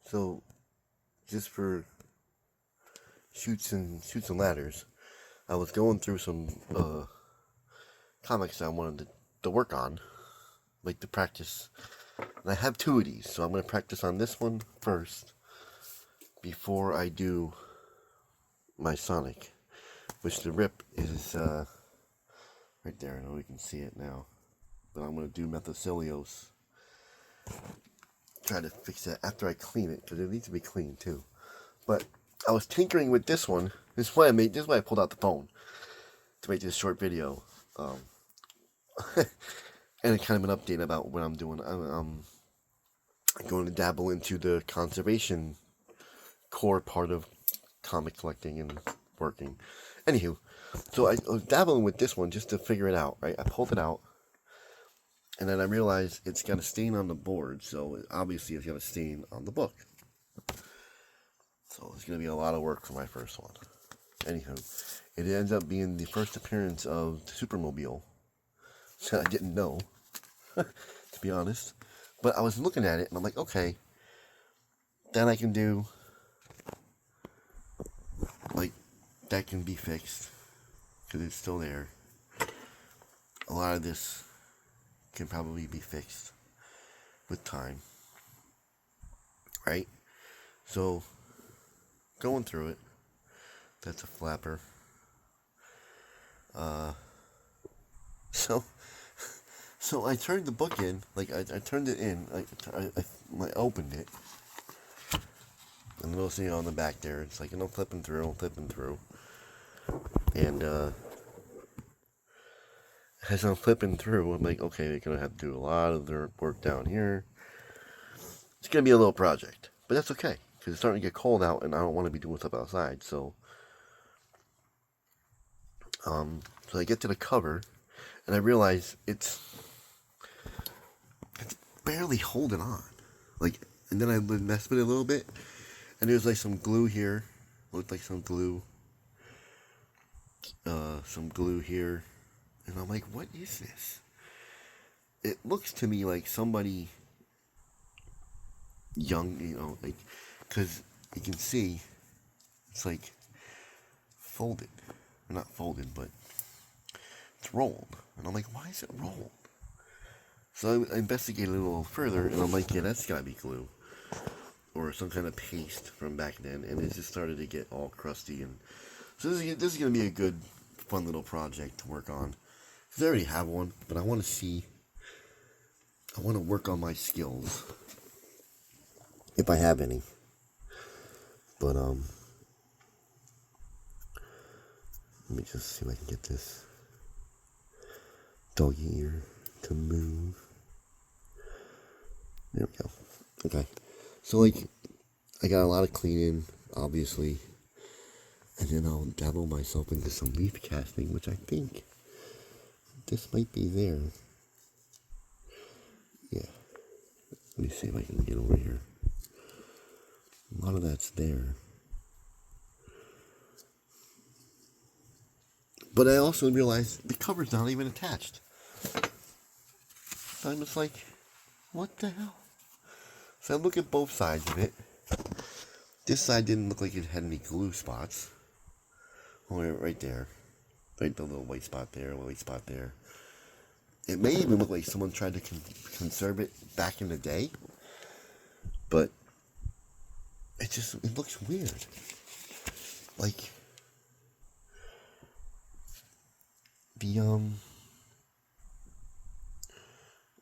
So, just for shoots and ladders, I was going through some comics I wanted to work on, like to practice. And I have two of these, so I'm going to practice on this one first before I do my Sonic, which the rip is right there. I know you can see it now, but I'm going to do Methicillose. Try to fix that after I clean it, because it needs to be cleaned too. But I was tinkering with this one. This is why I pulled out the phone to make this short video, and kind of an update about what I'm doing. I'm going to dabble into the conservation core part of comic collecting and working. Anywho, so I was dabbling with this one just to figure it out. Right, I pulled it out, and then I realized it's got a stain on the board. So obviously, it's got a stain on the book. So it's going to be a lot of work for my first one. Anywho, it ends up being the first appearance of the Supermobile. So I didn't know, to be honest. But I was looking at it, and I'm like, okay, then I can do, like, that can be fixed, because it's still there. A lot of this can probably be fixed with time, right? So, going through it, that's a flapper. So I turned the book in, like I turned it in, I opened it, and the little thing on the back there, it's like, flipping through, and as I'm flipping through, I'm like, okay, they're gonna have to do a lot of their work down here. It's gonna be a little project, but that's okay, because it's starting to get cold out, and I don't want to be doing stuff outside, so I get to the cover, and I realize it's barely holding on. Like, and then I messed with it a little bit, and there's like some glue here. Looked like some glue here. And I'm like, what is this? It looks to me like somebody young, like, because you can see it's like folded. Or not folded, but it's rolled. And I'm like, why is it rolled? So I investigated a little further, and I'm like, yeah, that's gotta be glue. Or some kind of paste from back then, and it just started to get all crusty. And so this is going to be a good, fun little project to work on. Because I already have one, but I want to work on my skills. If I have any. But, let me just see if I can get this doggy ear to move. There we go. Okay. So, like, I got a lot of cleaning, obviously. And then I'll dabble myself into some leaf casting, which I think this might be there. Yeah. Let me see if I can get over here. A lot of that's there. But I also realized the cover's not even attached. So I'm just like, what the hell? So I look at both sides of it. This side didn't look like it had any glue spots. Oh, right there. Right, the little white spot there, white spot there. It may even look like someone tried to conserve it back in the day. But it looks weird. Like,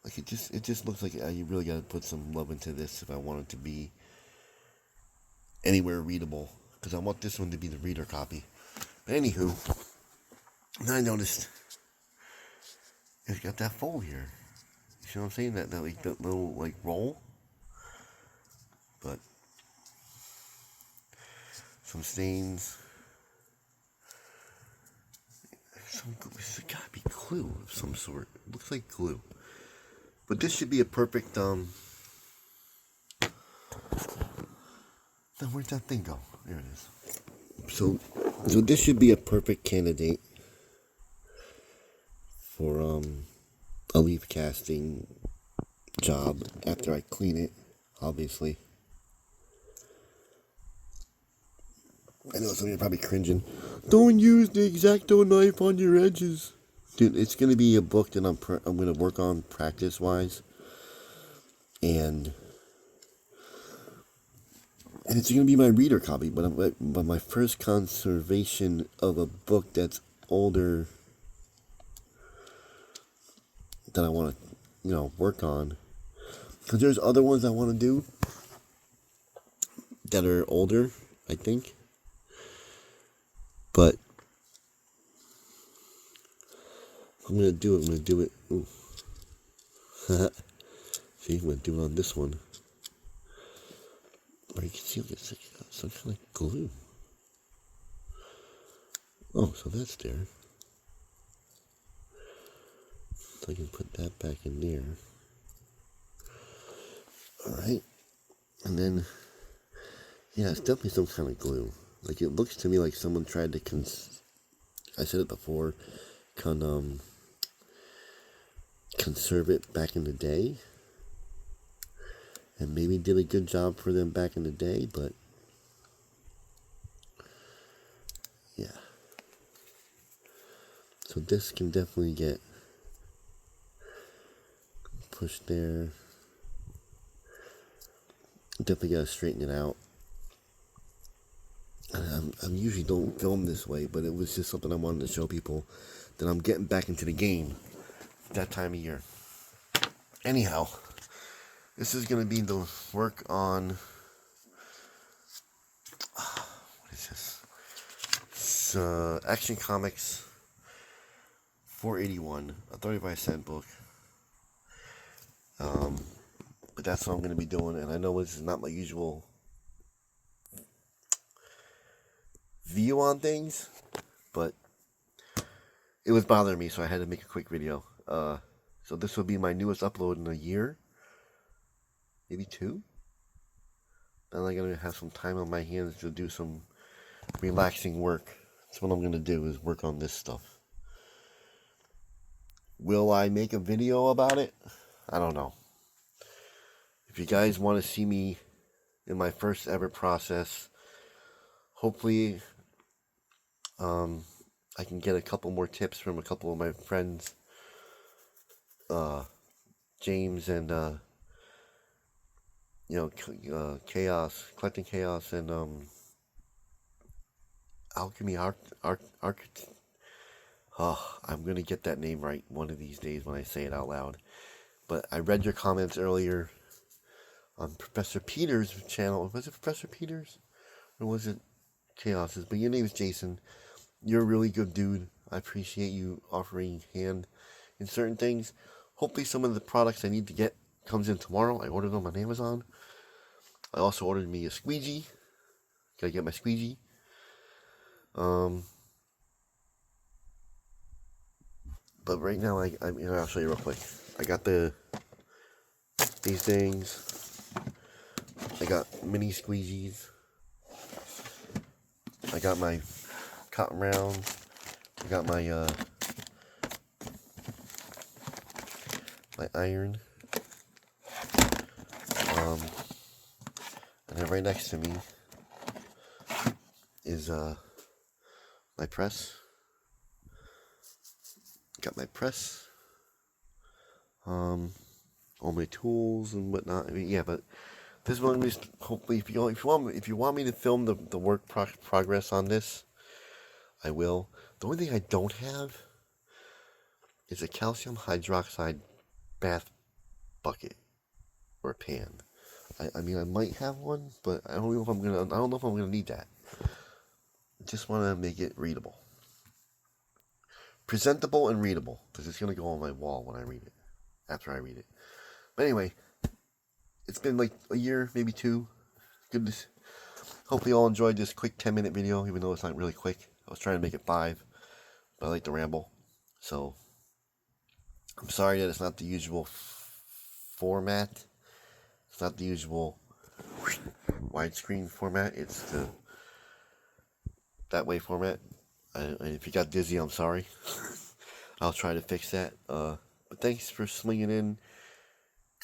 like it just looks like you really got to put some love into this if I want it to be anywhere readable, because I want this one to be the reader copy. But anywho, then I noticed it's got that fold here. You see what I'm saying? That little like roll. But some stains. This has got to be glue of some sort. It looks like glue. But this should be a perfect Then where'd that thing go? There it is. So this should be a perfect candidate for a leaf casting job after I clean it, obviously. I know some of you are probably cringing. Don't use the X-Acto knife on your edges. Dude, it's going to be a book that I'm going to work on practice-wise. And it's going to be my reader copy. But my first conservation of a book that's older that I want to, work on. Because there's other ones I want to do that are older, I think. But I'm going to do it. Ooh. See, I'm going to do it on this one. Or you can see it's some kind of glue. Oh, so that's there. So I can put that back in there. Alright. And then, yeah, it's definitely some kind of glue. Like, it looks to me like someone tried to I said it before, conserve it back in the day. And maybe did a good job for them back in the day, but yeah. So this can definitely get pushed there. Definitely gotta straighten it out. I usually don't film this way, but it was just something I wanted to show people that I'm getting back into the game that time of year. Anyhow, this is gonna be the work on. What is this? It's Action Comics 481, a 35-cent book. But that's what I'm gonna be doing, and I know this is not my usual view on things, but it was bothering me, so I had to make a quick video. So this will be my newest upload in a year, maybe 2. Then I'm gonna have some time on my hands to do some relaxing work. That's what I'm gonna do, is work on this stuff. Will I make a video about it? I don't know. If you guys want to see me in my first ever process, hopefully I can get a couple more tips from a couple of my friends, James and Chaos, Collecting Chaos, and Alchemy Oh, I'm gonna get that name right one of these days when I say it out loud. But I read your comments earlier on Professor Peters' channel. Was it Professor Peters? Or was it Chaos's? But your name is Jason. You're a really good dude. I appreciate you offering hand in certain things. Hopefully some of the products I need to get comes in tomorrow. I ordered them on Amazon. I also ordered me a squeegee. Gotta get my squeegee. But right now, I'll show you real quick. I got these things. I got mini squeegees. I got my cotton rounds. I got my my iron. And then right next to me is my press. Got my press. All my tools and whatnot. I mean, yeah, but this one is hopefully if you want me to film the work progress on this, I will. The only thing I don't have is a calcium hydroxide bath bucket or pan. I mean, I might have one, but I don't know if I'm gonna need that. I just want to make it readable, presentable, and readable, because it's gonna go on my wall when I read it. After I read it. But anyway, it's been like a year, maybe 2. Goodness. Hopefully you all enjoyed this quick 10-minute video, even though it's not really quick. I was trying to make it 5, but I like to ramble. So, I'm sorry that it's not the usual format. It's not the usual widescreen format. It's the that way format. And if you got dizzy, I'm sorry. I'll try to fix that. But thanks for swinging in.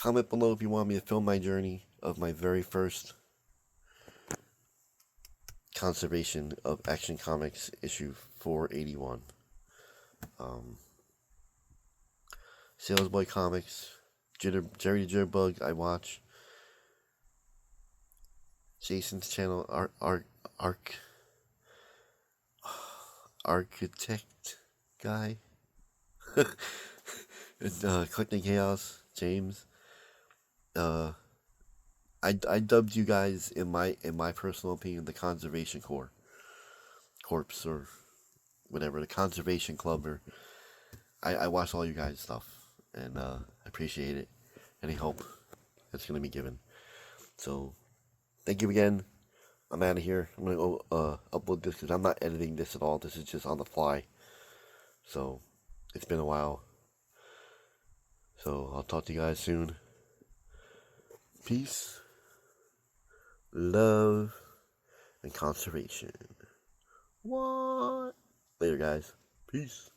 Comment below if you want me to film my journey of my very first Conservation of Action Comics issue 481. Salesboy Comics, Jerry the Jitterbug, I watch. Jason's channel, Architect guy. And Collecting Chaos, James. I dubbed you guys in my personal opinion the Conservation Corps, or whatever, the Conservation Club, or I watch all you guys' stuff, and I appreciate it. Any help that's gonna be given. So thank you again. I'm out of here. I'm gonna go upload this because I'm not editing this at all. This is just on the fly. So it's been a while. So I'll talk to you guys soon. Peace, love, and conservation. What? Later, guys. Peace.